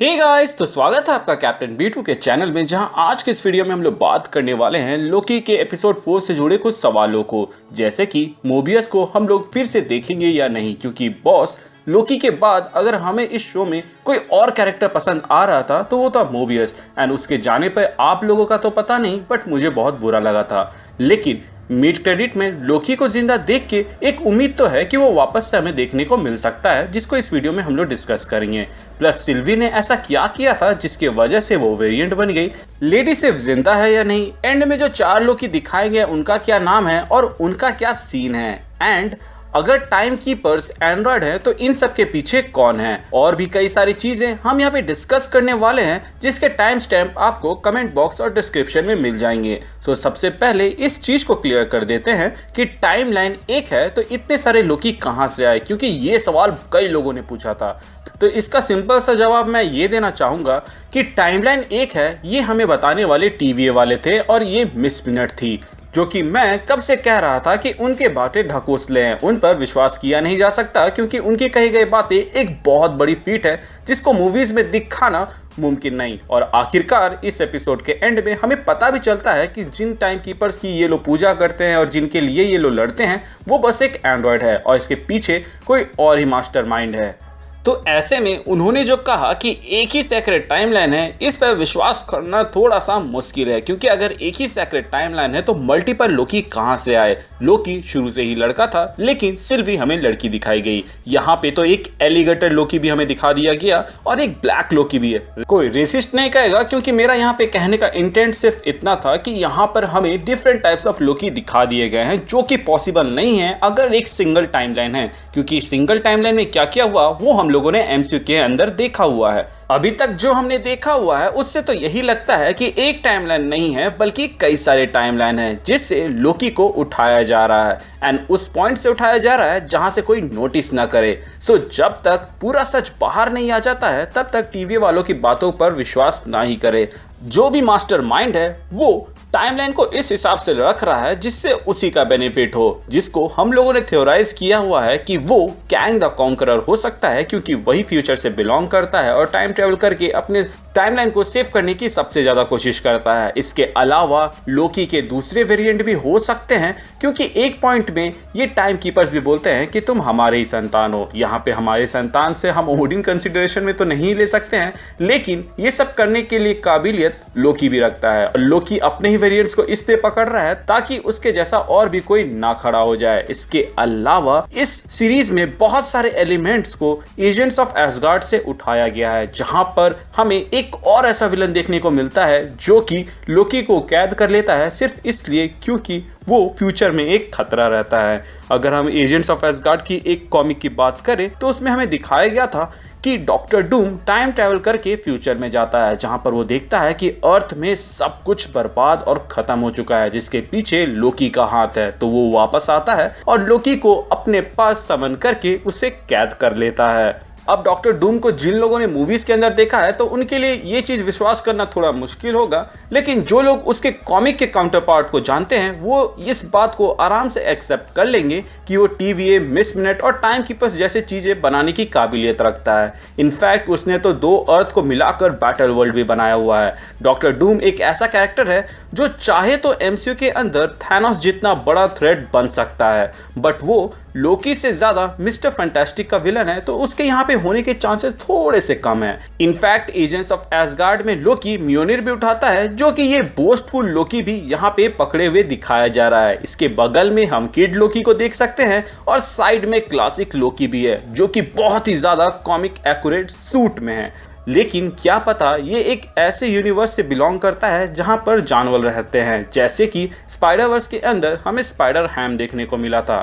Hey guys, तो स्वागत है आपका कैप्टन B2 के चैनल में, जहां आज के इस वीडियो में हम लोग बात करने वाले हैं लोकी के एपिसोड 4 से जुड़े कुछ सवालों को, जैसे कि मोबियस को हम लोग फिर से देखेंगे या नहीं। क्योंकि बॉस लोकी के बाद अगर हमें इस शो में कोई और कैरेक्टर पसंद आ रहा था तो वो था मोबियस, एंड उसके जाने पर आप लोगों का तो पता नहीं, बट मुझे बहुत बुरा लगा था। लेकिन मिड क्रेडिट में लोकी को जिंदा देख के एक उम्मीद तो है कि वो वापस से हमें देखने को मिल सकता है, जिसको इस वीडियो में हम लोग डिस्कस करेंगे। प्लस सिल्वी ने ऐसा क्या किया था जिसके वजह से वो वेरिएंट बन गई, लेडी सिर्फ जिंदा है या नहीं, एंड में जो 4 लोकी दिखाए गए उनका क्या नाम है और उनका क्या सीन है, एंड अगर टाइम कीपर्स एंड्रॉयड है तो इन सब के पीछे कौन है, और भी कई सारी चीजें हम यहाँ पे डिस्कस करने वाले हैं, जिसके टाइम स्टैम्प आपको कमेंट बॉक्स और डिस्क्रिप्शन में मिल जाएंगे। सो सबसे पहले इस चीज को क्लियर कर देते हैं कि टाइमलाइन एक है तो इतने सारे लोकी कहाँ से आए, क्योंकि ये सवाल कई लोगों ने पूछा था। तो इसका सिंपल सा जवाब मैं ये देना चाहूंगा कि टाइमलाइन एक है, ये हमें बताने वाले टीवीए वाले थे और ये मिस मिनट थी, जो कि मैं कब से कह रहा था कि उनके बातें ढकोसले हैं, उन पर विश्वास किया नहीं जा सकता, क्योंकि उनकी कही गई बातें एक बहुत बड़ी फीट है जिसको मूवीज में दिखाना मुमकिन नहीं। और आखिरकार इस एपिसोड के एंड में हमें पता भी चलता है कि जिन टाइम कीपर्स की ये लोग पूजा करते हैं और जिनके लिए ये लोग लड़ते हैं वो बस एक एंड्रॉयड है और इसके पीछे कोई और ही मास्टरमाइंड है। तो ऐसे में उन्होंने जो कहा कि एक ही सेक्रेट टाइमलाइन है, इस पर विश्वास करना थोड़ा सा मुश्किल है, क्योंकि अगर एक ही सेक्रेट टाइमलाइन है तो मल्टीपल लोकी कहां से आए। लोकी शुरू से ही लड़का था, लेकिन सिल्वी हमें लड़की दिखाई गई। यहाँ पे तो एक एलिगेटर लोकी भी हमें दिखा दिया गया और एक ब्लैक लोकी भी है। कोई रेसिस्ट नहीं कहेगा, क्योंकि मेरा यहाँ पे कहने का इंटेंट सिर्फ इतना था कि यहाँ पर हमें डिफरेंट टाइप्स ऑफ लोकी दिखा दिए गए हैं, जो कि पॉसिबल नहीं है अगर एक सिंगल टाइमलाइन है, क्योंकि सिंगल टाइमलाइन में क्या क्या हुआ वो हम लोगों ने एमसीयू के अंदर देखा हुआ है। अभी तक जो हमने देखा हुआ है उससे तो यही लगता है कि एक टाइमलाइन नहीं है बल्कि कई सारे टाइमलाइन हैं, जिससे लोकी को उठाया जा रहा है, एंड उस पॉइंट से उठाया जा रहा है जहां से कोई नोटिस ना करे। सो जब तक पूरा सच बाहर नहीं आ जाता है तब तक टीवी वालों की बातों पर विश्वास ना ही करे। जो भी मास्टरमाइंड है वो टाइमलाइन को इस हिसाब से रख रहा है जिससे उसी का बेनिफिट हो, जिसको हम लोगों ने थ्योराइज किया हुआ है कि वो कैंग द कॉन्करर हो सकता है, क्योंकि वही फ्यूचर से बिलोंग करता है और टाइम ट्रेवल करके अपने टाइमलाइन को सेव करने की सबसे ज्यादा कोशिश करता है। इसके अलावा लोकी के दूसरे वेरिएंट भी हो सकते हैं, क्योंकि एक पॉइंट में ये टाइम कीपर्स भी बोलते हैं कि तुम हमारे ही संतान हो। यहाँ पे हमारे संतान से हम ओडिन कंसिडरेशन में तो नहीं ले सकते हैं, लेकिन ये सब करने के लिए काबिलियत लोकी भी रखता है। लोकी अपने ही वेरिएंट्स को इसलिए पकड़ रहा है ताकि उसके जैसा और भी कोई ना खड़ा हो जाए। इसके अलावा इस सीरीज में बहुत सारे एलिमेंट्स को एजेंट्स ऑफ एसगार्ड से उठाया गया है, जहां पर हमें एक और ऐसा विलन देखने को मिलता है जो कि लोकी को कैद कर लेता है, सिर्फ इसलिए क्योंकि वो फ्यूचर में एक खतरा रहता है। अगर हम एजेंट्स ऑफ एसगार्ड की एक कॉमिक की बात करें तो उसमें हमें दिखाया गया था कि डॉक्टर डूम टाइम ट्रैवल करके फ्यूचर में जाता है, जहां पर वो देखता है कि अर्थ में सब कुछ बर्बाद और खत्म हो चुका है, जिसके पीछे लोकी का हाथ है। तो वो वापस आता है और लोकी को अपने पास समन करके उसे कैद कर लेता है। अब डॉक्टर डूम को जिन लोगों ने मूवीज के अंदर देखा है तो उनके लिए ये चीज विश्वास करना थोड़ा मुश्किल होगा, लेकिन जो लोग उसके कॉमिक के काउंटर पार्ट को जानते हैं वो इस बात को आराम से एक्सेप्ट कर लेंगे कि वो टीवीए, मिस मिनट और टाइम कीपर्स जैसे चीजें बनाने की काबिलियत रखता है। इनफैक्ट उसने तो 2 अर्थ को मिलाकर बैटल वर्ल्ड भी बनाया हुआ है। डॉक्टर डूम एक ऐसा कैरेक्टर है जो चाहे तो एमसीयू के अंदर थैनोस जितना बड़ा थ्रेट बन सकता है, बट वो लोकी से ज्यादा मिस्टर फैंटास्टिक का विलन है, तो उसके यहाँ पे होने के चांसेस थोड़े से कम है। इनफैक्ट एजेंट्स ऑफ एसगार्ड में लोकी म्योनिर भी उठाता है, जो कि ये बोस्टफुल लोकी भी यहाँ पे पकड़े हुए दिखाया जा रहा है। इसके बगल में हम किड लोकी को देख सकते हैं और साइड में क्लासिक लोकी भी है, जो कि बहुत ही ज्यादा कॉमिक एक्यूरेट सूट में है। लेकिन क्या पता ये एक ऐसे यूनिवर्स से बिलोंग करता है जहां पर जानवर रहते हैं, जैसे कि स्पाइडरवर्स के अंदर हमें स्पाइडर हैम देखने को मिला था,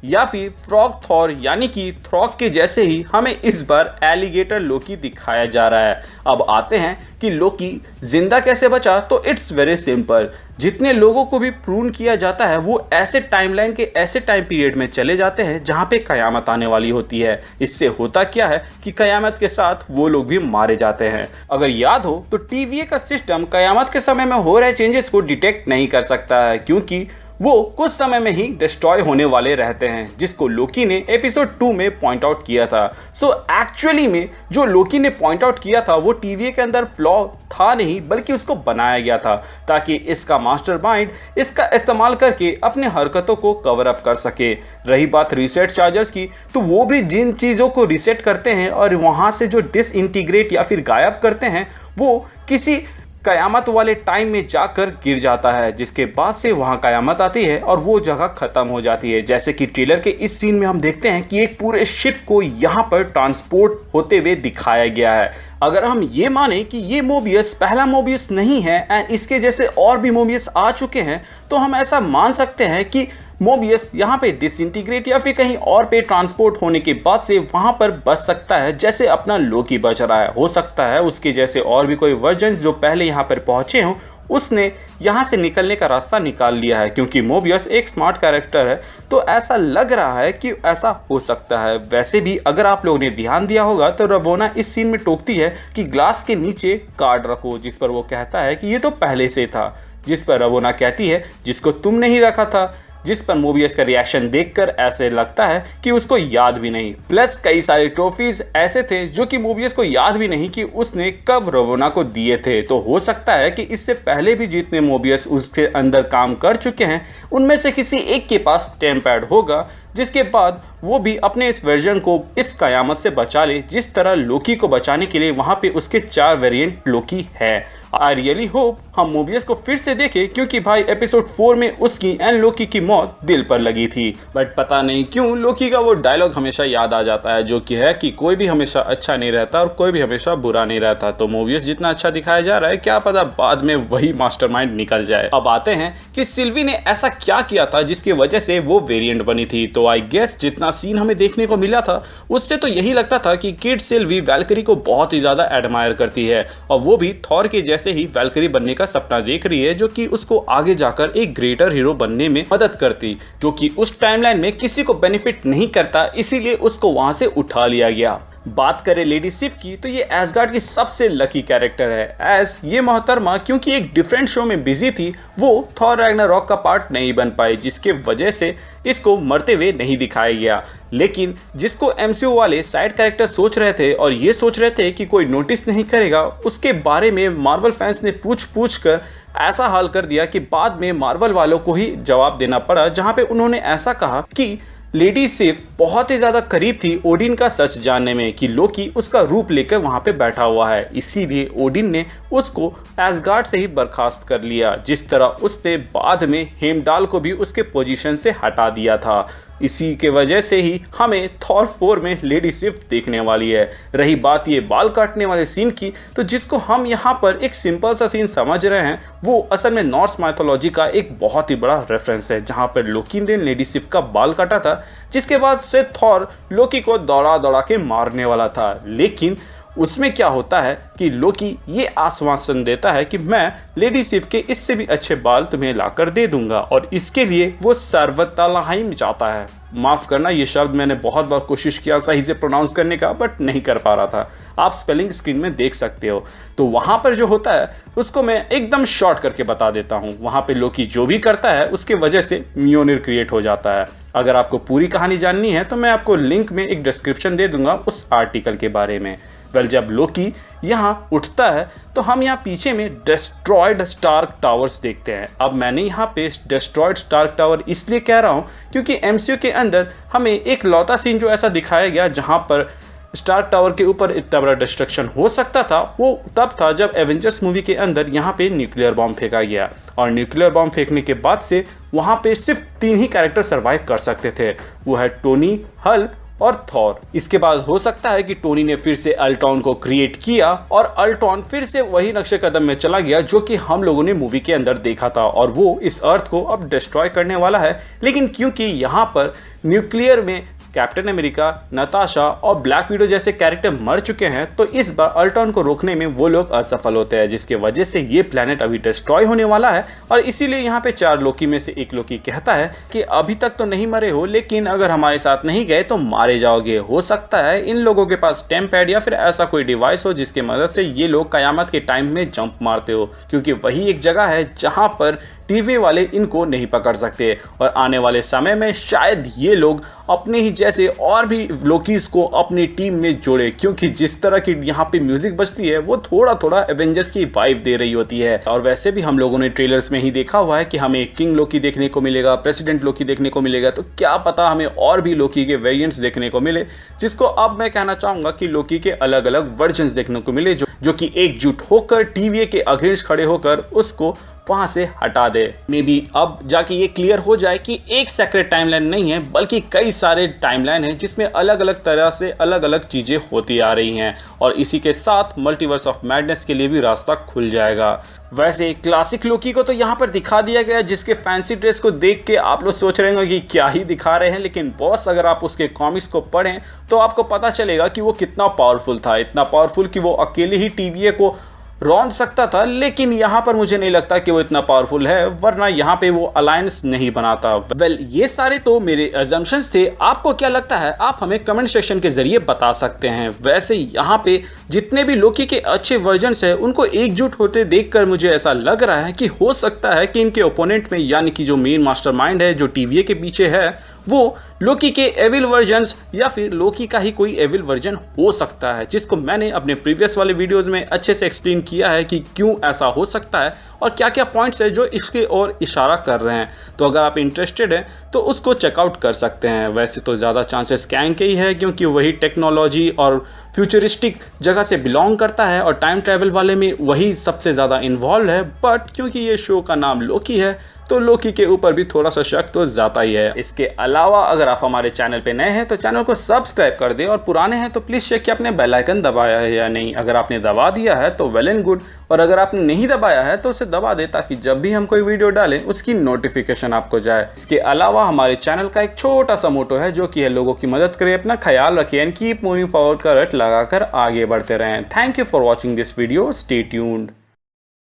या फिर फ्रॉग थॉर यानी कि थ्रॉग के जैसे ही हमें इस बार एलिगेटर लोकी दिखाया जा रहा है। अब आते हैं कि लोकी जिंदा कैसे बचा, तो इट्स वेरी सिंपल। जितने लोगों को भी प्रून किया जाता है वो ऐसे टाइमलाइन के ऐसे टाइम पीरियड में चले जाते हैं जहां पे कयामत आने वाली होती है। इससे होता क्या है कि कयामत के साथ वो लोग भी मारे जाते हैं। अगर याद हो तो टीवीए का सिस्टम कयामत के समय में हो रहे चेंजेस को डिटेक्ट नहीं कर सकता है, क्योंकि वो कुछ समय में ही डिस्ट्रॉय होने वाले रहते हैं, जिसको लोकी ने एपिसोड 2 में पॉइंट आउट किया था। सो एक्चुअली में जो लोकी ने पॉइंट आउट किया था वो TVA के अंदर फ्लॉ था नहीं, बल्कि उसको बनाया गया था ताकि इसका मास्टरमाइंड इसका इस्तेमाल करके अपने हरकतों को कवर अप कर सके। रही बात रीसेट चार्जर्स की, तो वो भी जिन चीज़ों को रीसेट करते हैं और वहाँ से जो डिसइंटीग्रेट या फिर गायब करते हैं वो किसी कयामत वाले टाइम में जाकर गिर जाता है, जिसके बाद से वहाँ कयामत आती है और वो जगह ख़त्म हो जाती है। जैसे कि ट्रेलर के इस सीन में हम देखते हैं कि एक पूरे शिप को यहाँ पर ट्रांसपोर्ट होते हुए दिखाया गया है। अगर हम ये माने कि ये मोबियस पहला मोबियस नहीं है एंड इसके जैसे और भी मोबियस आ चुके हैं, तो हम ऐसा मान सकते हैं कि मोबियस यहाँ पे डिसइंटीग्रेट या फिर कहीं और पे ट्रांसपोर्ट होने के बाद से वहाँ पर बच सकता है, जैसे अपना लोकी बच रहा है। हो सकता है उसके जैसे और भी कोई वर्जन जो पहले यहाँ पर पहुँचे हों, उसने यहाँ से निकलने का रास्ता निकाल लिया है। क्योंकि मोबियस एक स्मार्ट कैरेक्टर है, तो ऐसा लग रहा है कि ऐसा हो सकता है। वैसे भी अगर आप लोगों ने ध्यान दिया होगा तो रवोना इस सीन में टोकती है कि ग्लास के नीचे कार्ड रखो, जिस पर वो कहता है कि ये तो पहले से था, जिस पर रवोना कहती है जिसको तुम नहीं रखा था, जिस पर मोबियस का रिएक्शन देखकर ऐसे लगता है कि उसको याद भी नहीं। प्लस कई सारे ट्रॉफीज ऐसे थे जो कि मोबियस को याद भी नहीं कि उसने कब रवोना को दिए थे। तो हो सकता है कि इससे पहले भी जितने मोबियस उसके अंदर काम कर चुके हैं उनमें से किसी एक के पास टेम्पैड होगा, जिसके बाद वो भी अपने इस वर्जन को इस कयामत से बचा ले, जिस तरह लोकी को बचाने के लिए वहाँ पे उसके 4 वेरिएंट लोकी है। आई रियली होप हम मोबियस को फिर से देखें, क्योंकि भाई एपिसोड 4 में उसकी एंड लोकी की मौत दिल पर लगी थी। बट पता नहीं क्यों लोकी का वो डायलॉग हमेशा याद आ जाता है, जो कि है कि कोई भी हमेशा अच्छा नहीं रहता और कोई भी हमेशा बुरा नहीं रहता। तो मोबियस जितना अच्छा दिखाया जा रहा है, क्या पता बाद में वही मास्टरमाइंड निकल जाए। अब आते हैं कि सिल्वी ने ऐसा क्या किया था जिसकी वजह से वो वेरिएंट बनी थी। तो आई गेस जितना सीन हमें देखने को मिला था उससे तो यही लगता था कि किड सिल्वी वैल्करी को बहुत ही ज्यादा एडमायर करती है, और वो भी थॉर के जैसे ही वैल्करी बनने का सपना देख रही है, जो कि उसको आगे जाकर एक ग्रेटर हीरो बनने में मदद करती, जो कि उस टाइमलाइन में किसी को बेनिफिट नहीं करता, इसीलिए उसको वहां से उठा लिया गया। बात करें लेडी सिफ की, तो ये एसगार्ड की सबसे लकी कैरेक्टर है। एज ये मोहतरमा क्योंकि एक डिफरेंट शो में बिजी थी, वो थॉर रैग्नारॉक का पार्ट नहीं बन पाई, जिसके वजह से इसको मरते हुए नहीं दिखाया गया। लेकिन जिसको MCU वाले साइड कैरेक्टर सोच रहे थे और ये सोच रहे थे कि कोई नोटिस नहीं करेगा, उसके बारे में मार्वल फैंस ने पूछ कर ऐसा हाल कर दिया कि बाद में मार्वल वालों को ही जवाब देना पड़ा, जहाँ पे उन्होंने ऐसा कहा कि लेडी सिफ बहुत ही ज़्यादा करीब थी ओडिन का सच जानने में कि लोकी उसका रूप लेकर वहाँ पे बैठा हुआ है, इसीलिए ओडिन ने उसको एसगार्ड से ही बर्खास्त कर लिया, जिस तरह उसने बाद में हेमडाल को भी उसके पोजीशन से हटा दिया था। इसी के वजह से ही हमें थॉर 4 में लेडी सिफ देखने वाली है। रही बात ये बाल काटने वाले सीन की, तो जिसको हम यहाँ पर एक सिंपल सा सीन समझ रहे हैं, वो असल में नॉर्स माइथोलॉजी का एक बहुत ही बड़ा रेफरेंस है, जहाँ पर लोकी ने लेडी सिफ का बाल काटा था, जिसके बाद से थॉर लोकी को दौड़ा दौड़ा के मारने वाला था। लेकिन उसमें क्या होता है कि लोकी ये आश्वासन देता है कि मैं लेडी सिफ के इससे भी अच्छे बाल तुम्हें लाकर दे दूंगा, और इसके लिए वो सर्वतलाहिम जाता है। माफ़ करना, ये शब्द मैंने बहुत बार कोशिश किया सही से प्रोनाउंस करने का, बट नहीं कर पा रहा था। आप स्पेलिंग स्क्रीन में देख सकते हो। तो वहाँ पर जो होता है उसको मैं एकदम शॉर्ट करके बता देता हूँ। वहाँ पे लोकी जो भी करता है उसके वजह से म्योनिर क्रिएट हो जाता है। अगर आपको पूरी कहानी जाननी है तो मैं आपको लिंक में एक डिस्क्रिप्शन दे दूंगा उस आर्टिकल के बारे में। वेल, जब लोकी यहाँ उठता है तो हम यहाँ पीछे में डिस्ट्रॉयड स्टार्क टावर्स देखते हैं। अब मैंने यहाँ पे डिस्ट्रॉयड स्टार्क टावर इसलिए कह रहा हूँ क्योंकि MCU के अंदर हमें एक लौता सीन जो ऐसा दिखाया गया जहाँ पर स्टार्क टावर के ऊपर इतना बड़ा डिस्ट्रक्शन हो सकता था, वो तब था जब एवेंजर्स मूवी के अंदर यहाँ पे न्यूक्लियर बॉम्ब फेंका गया, और न्यूक्लियर बॉम्ब फेंकने के बाद से वहाँ पे सिर्फ 3 ही कैरेक्टर सर्वाइव कर सकते थे, वो है टोनी, हल्क और थॉर। इसके बाद हो सकता है कि टोनी ने फिर से अल्ट्रॉन को क्रिएट किया और अल्ट्रॉन फिर से वही नक्शे कदम में चला गया जो कि हम लोगों ने मूवी के अंदर देखा था, और वो इस अर्थ को अब डिस्ट्रॉय करने वाला है। लेकिन क्योंकि यहाँ पर न्यूक्लियर में कैप्टन अमेरिका, नताशा और ब्लैक विडो जैसे कैरेक्टर मर चुके हैं, तो इस बार अल्ट्रॉन को रोकने में वो लोग असफल होते हैं, जिसके वजह से ये प्लेनेट अभी डिस्ट्रॉय होने वाला है। और इसीलिए यहाँ पे 4 लोकी में से एक लोकी कहता है कि अभी तक तो नहीं मरे हो, लेकिन अगर हमारे साथ नहीं गए तो मारे जाओगे। हो सकता है इन लोगों के पास टेम्पैड या फिर ऐसा कोई डिवाइस हो जिसकी मदद से ये लोग कयामत के टाइम में जंप मारते हो, क्योंकि वही एक जगह है जहाँ पर टीवी वाले इनको नहीं पकड़ सकते और आने वाले समय में शायद ये लोग अपने ही जैसे और भी लोकीज को अपनी टीम में जोड़े, क्योंकि जिस तरह की यहाँ पे म्यूजिक बजती है वो थोड़ा थोड़ा एवेंजर्स की वाइब दे रही होती है। और वैसे भी हम लोगों ने ट्रेलर्स में ही देखा हुआ है कि हमें किंग लोकी देखने को मिलेगा, प्रेसिडेंट लोकी देखने को मिलेगा, तो क्या पता हमें और भी लोकी के वेरिएंट्स देखने को मिले, जिसको अब मैं कहना चाहूंगा कि लोकी के अलग अलग वर्जन्स देखने को मिले जो कि एकजुट होकर टीवी के अगेंस्ट खड़े होकर उसको वहां से हटा दे। मे बी अब जाके ये क्लियर हो जाए कि एक सेक्रेट टाइमलाइन नहीं है बल्कि कई सारे टाइमलाइन हैं जिसमें अलग अलग तरह से अलग अलग चीजें होती आ रही हैं और इसी के साथ मल्टीवर्स ऑफ मैडनेस के लिए भी रास्ता खुल जाएगा। वैसे क्लासिक लोकी को तो यहाँ पर दिखा दिया गया, जिसके फैंसी ड्रेस को देख के आप लोग सोच रहे होंगे कि क्या ही दिखा रहे हैं, लेकिन बॉस अगर आप उसके कॉमिक्स को पढ़ें तो आपको पता चलेगा कि वो कितना पावरफुल था, इतना पावरफुल कि वो अकेले ही टीवीए को रौंद सकता था। लेकिन यहाँ पर मुझे नहीं लगता कि वो इतना पावरफुल है, वरना यहाँ पे वो अलायंस नहीं बनाता। वेल, ये सारे तो मेरे अजम्पशंस थे। आपको क्या लगता है आप हमें कमेंट सेक्शन के जरिए बता सकते हैं। वैसे यहाँ पे जितने भी लोकी के अच्छे वर्जन्स हैं उनको एकजुट होते देखकर मुझे ऐसा लग रहा है कि हो सकता है कि इनके ओपोनेंट में, यानी कि जो मेन मास्टरमाइंड है जो टीवीए के पीछे है, वो लोकी के एविल वर्जन्स या फिर लोकी का ही कोई एविल वर्जन हो सकता है, जिसको मैंने अपने प्रीवियस वाले वीडियोस में अच्छे से एक्सप्लेन किया है कि क्यों ऐसा हो सकता है और क्या क्या पॉइंट्स है जो इसके ओर इशारा कर रहे हैं। तो अगर आप इंटरेस्टेड हैं तो उसको चेकआउट कर सकते हैं। वैसे तो ज़्यादा चांसेस कैंग के ही है, क्योंकि वही टेक्नोलॉजी और फ्यूचरिस्टिक जगह से बिलोंग करता है और टाइम ट्रैवल वाले में वही सबसे ज़्यादा इन्वॉल्व है। बट क्योंकि ये शो का नाम लोकी है तो लोकी के ऊपर भी थोड़ा सा शक तो जाता ही है। इसके अलावा अगर आप हमारे चैनल पे नए हैं तो चैनल को सब्सक्राइब कर दें और पुराने हैं तो प्लीज़ चेक किया आपने बेल आइकन दबाया है या नहीं। अगर आपने दबा दिया है तो वेल एंड गुड, और अगर आपने नहीं दबाया है तो उसे दबा दे ताकि जब भी हम कोई वीडियो डालें उसकी नोटिफिकेशन आपको जाए। इसके अलावा हमारे चैनल का एक छोटा सा मोटो है जो कि है लोगों की मदद करें, अपना ख्याल रखें एंड कीप मूविंग फॉरवर्ड का रट लगाकर आगे बढ़ते रहें। Thank you for watching this video, stay tuned.